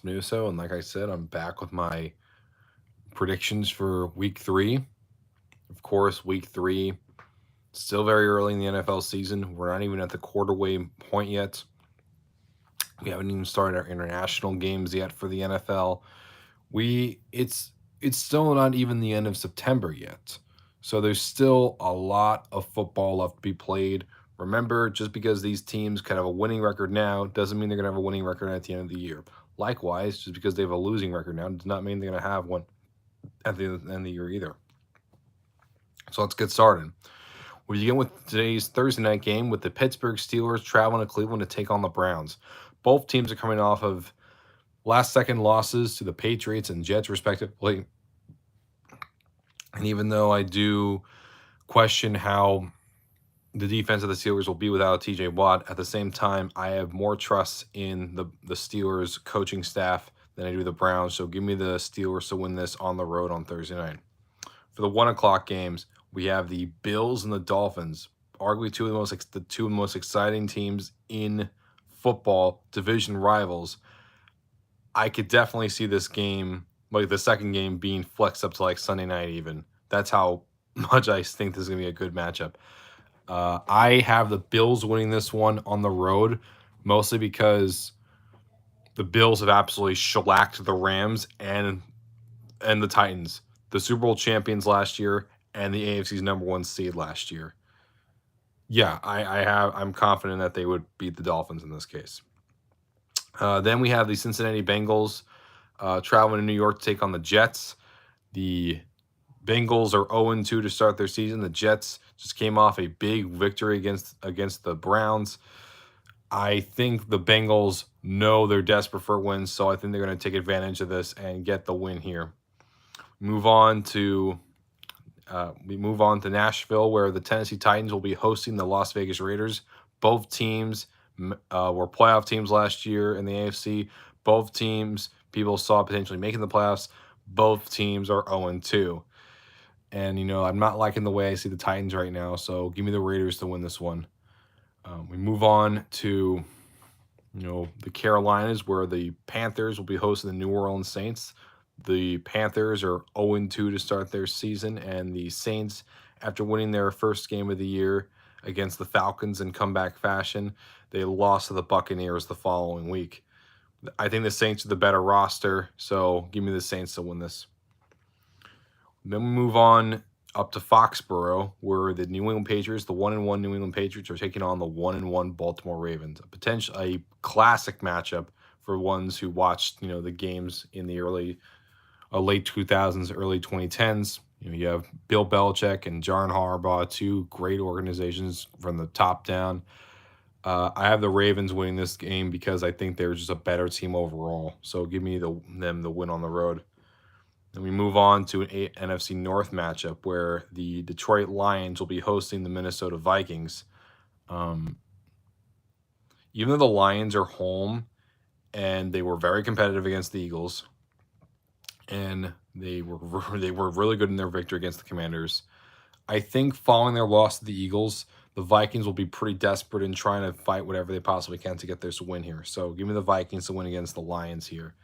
Lospinuso, and like I said, I'm back with my predictions for Week 3. Of course, Week 3, still very early in the NFL season. We're not even at the quarterway point yet. We haven't even started our international games yet for the NFL. It's still not even the end of September yet. So there's still a lot of football left to be played. Remember, just because these teams could have a winning record now doesn't mean they're going to have a winning record at the end of the year. Likewise, just because they have a losing record now does not mean they're going to have one at the end of the year either. So let's get started. We begin with today's Thursday night game with the Pittsburgh Steelers traveling to Cleveland to take on the Browns. Both teams are coming off of last-second losses to the Patriots and Jets, respectively. And even though I do question how the defense of the Steelers will be without TJ Watt, at the same time, I have more trust in the Steelers coaching staff than I do the Browns. So give me the Steelers to win this on the road on Thursday night. For the 1 o'clock games, we have the Bills and the Dolphins, arguably the two most exciting teams in football, division rivals. I could definitely see this game, like the second game, being flexed up to like Sunday night even. That's how much I think this is going to be a good matchup. I have the Bills winning this one on the road, mostly because the Bills have absolutely shellacked the Rams and the Titans, the Super Bowl champions last year and the AFC's #1 seed last year. Yeah, I'm confident that they would beat the Dolphins in this case. Then we have the Cincinnati Bengals traveling to New York to take on the Jets. The Bengals are 0-2 to start their season. The Jets just came off a big victory against the Browns. I think the Bengals know they're desperate for wins, so I think they're going to take advantage of this and get the win here. We move on to Nashville, where the Tennessee Titans will be hosting the Las Vegas Raiders. Both teams were playoff teams last year in the AFC. Both teams people saw potentially making the playoffs. Both teams are 0-2. And, I'm not liking the way I see the Titans right now, so give me the Raiders to win this one. We move on to, the Carolinas, where the Panthers will be hosting the New Orleans Saints. The Panthers are 0-2 to start their season, and the Saints, after winning their first game of the year against the Falcons in comeback fashion, they lost to the Buccaneers the following week. I think the Saints are the better roster, so give me the Saints to win this. Then we move on up to Foxborough, where the New England Patriots, the 1-1 New England Patriots, are taking on the 1-1 Baltimore Ravens. A classic matchup for ones who watched, the games in the late 2000s, early 2010s. You have Bill Belichick and John Harbaugh, two great organizations from the top down. I have the Ravens winning this game because I think they're just a better team overall. So give me them the win on the road. Then we move on to an NFC North matchup where the Detroit Lions will be hosting the Minnesota Vikings. Even though the Lions are home and they were very competitive against the Eagles, and they were really good in their victory against the Commanders, I think following their loss to the Eagles, the Vikings will be pretty desperate in trying to fight whatever they possibly can to get this win here. So give me the Vikings to win against the Lions here.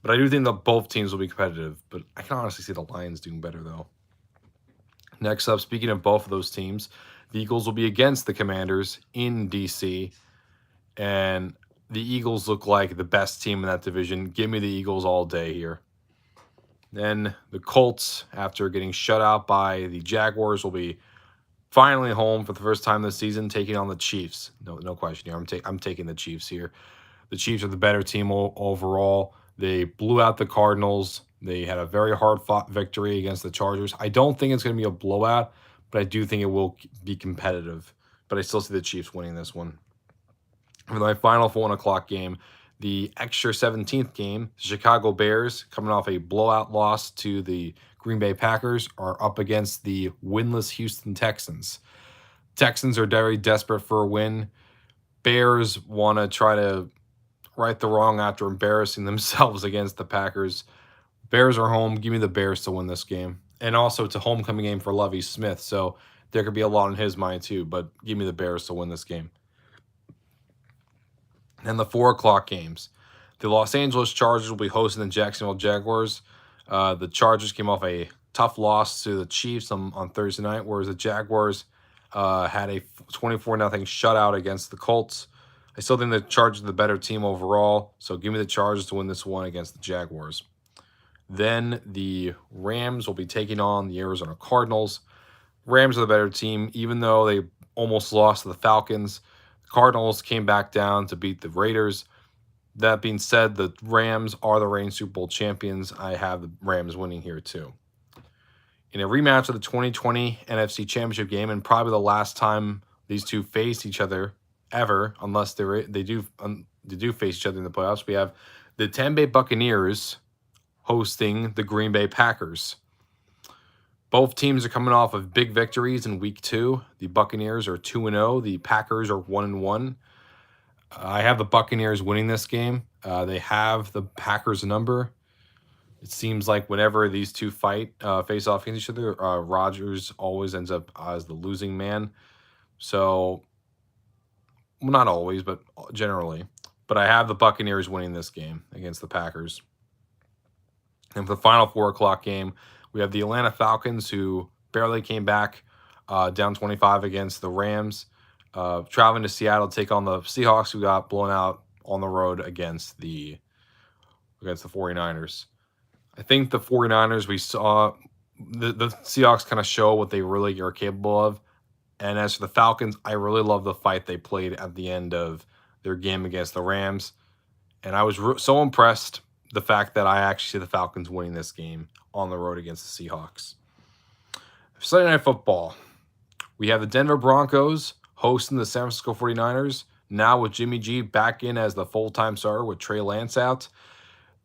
But I do think that both teams will be competitive. But I can honestly see the Lions doing better, though. Next up, speaking of both of those teams, the Eagles will be against the Commanders in D.C. And the Eagles look like the best team in that division. Give me the Eagles all day here. Then the Colts, after getting shut out by the Jaguars, will be finally home for the first time this season, taking on the Chiefs. No question here. I'm taking the Chiefs here. The Chiefs are the better team overall. They blew out the Cardinals. They had a very hard-fought victory against the Chargers. I don't think it's going to be a blowout, but I do think it will be competitive. But I still see the Chiefs winning this one. For my final 1 o'clock game, the extra 17th game, the Chicago Bears, coming off a blowout loss to the Green Bay Packers, are up against the winless Houston Texans. Texans are very desperate for a win. Bears want to try to right the wrong after embarrassing themselves against the Packers. Bears are home. Give me the Bears to win this game. And also, it's a homecoming game for Lovie Smith, so there could be a lot on his mind too, but give me the Bears to win this game. And the 4 o'clock games. The Los Angeles Chargers will be hosting the Jacksonville Jaguars. The Chargers came off a tough loss to the Chiefs on Thursday night, whereas the Jaguars had a 24-0 shutout against the Colts. I still think the Chargers are the better team overall, so give me the Chargers to win this one against the Jaguars. Then the Rams will be taking on the Arizona Cardinals. Rams are the better team, even though they almost lost to the Falcons. The Cardinals came back down to beat the Raiders. That being said, the Rams are the reigning Super Bowl champions. I have the Rams winning here too. In a rematch of the 2020 NFC Championship game, and probably the last time these two face each other ever, unless they do face each other in the playoffs, we have the Tampa Bay Buccaneers hosting the Green Bay Packers. Both teams are coming off of big victories in Week 2. The Buccaneers are 2-0. The Packers are 1-1. I have the Buccaneers winning this game. They have the Packers number. It seems like whenever these two face off against each other, Rodgers always ends up as the losing man. So, well, not always, but generally. But I have the Buccaneers winning this game against the Packers. And for the final 4 o'clock game, we have the Atlanta Falcons, who barely came back, down 25 against the Rams, traveling to Seattle to take on the Seahawks, who got blown out on the road against the 49ers. I think the 49ers, we saw the Seahawks kind of show what they really are capable of. And as for the Falcons, I really love the fight they played at the end of their game against the Rams. And I was so impressed the fact that I actually see the Falcons winning this game on the road against the Seahawks. Sunday Night Football. We have the Denver Broncos hosting the San Francisco 49ers, now with Jimmy G back in as the full-time starter with Trey Lance out.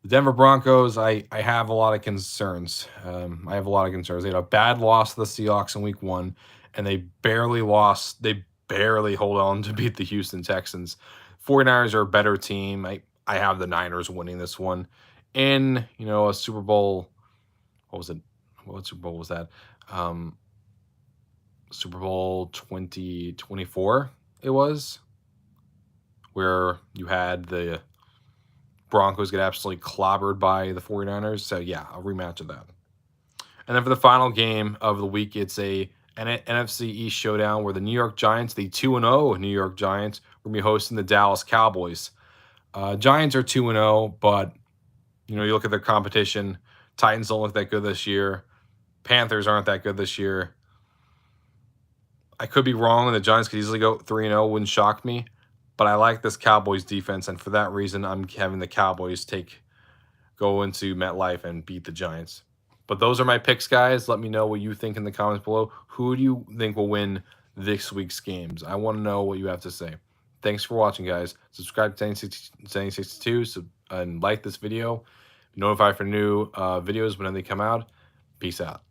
The Denver Broncos, I have a lot of concerns. They had a bad loss to the Seahawks in Week 1, and they barely lost. They barely hold on to beat the Houston Texans. 49ers are a better team. I have the Niners winning this one. In, a Super Bowl, what was it? What Super Bowl was that? Super Bowl 2024 it was, where you had the Broncos get absolutely clobbered by the 49ers. So, yeah, a rematch of that. And then for the final game of the week, it's a NFC East showdown where the New York Giants, the 2-0 New York Giants, will be hosting the Dallas Cowboys. Giants are 2-0, but, you look at their competition. Titans don't look that good this year. Panthers aren't that good this year. I could be wrong, and the Giants could easily go 3-0. Wouldn't shock me. But I like this Cowboys defense, and for that reason, I'm having the Cowboys go into MetLife and beat the Giants. But those are my picks, guys. Let me know what you think in the comments below. Who do you think will win this week's games? I want to know what you have to say. Thanks for watching, guys. Subscribe to Zenny62 and like this video. Be notified for new videos whenever they come out. Peace out.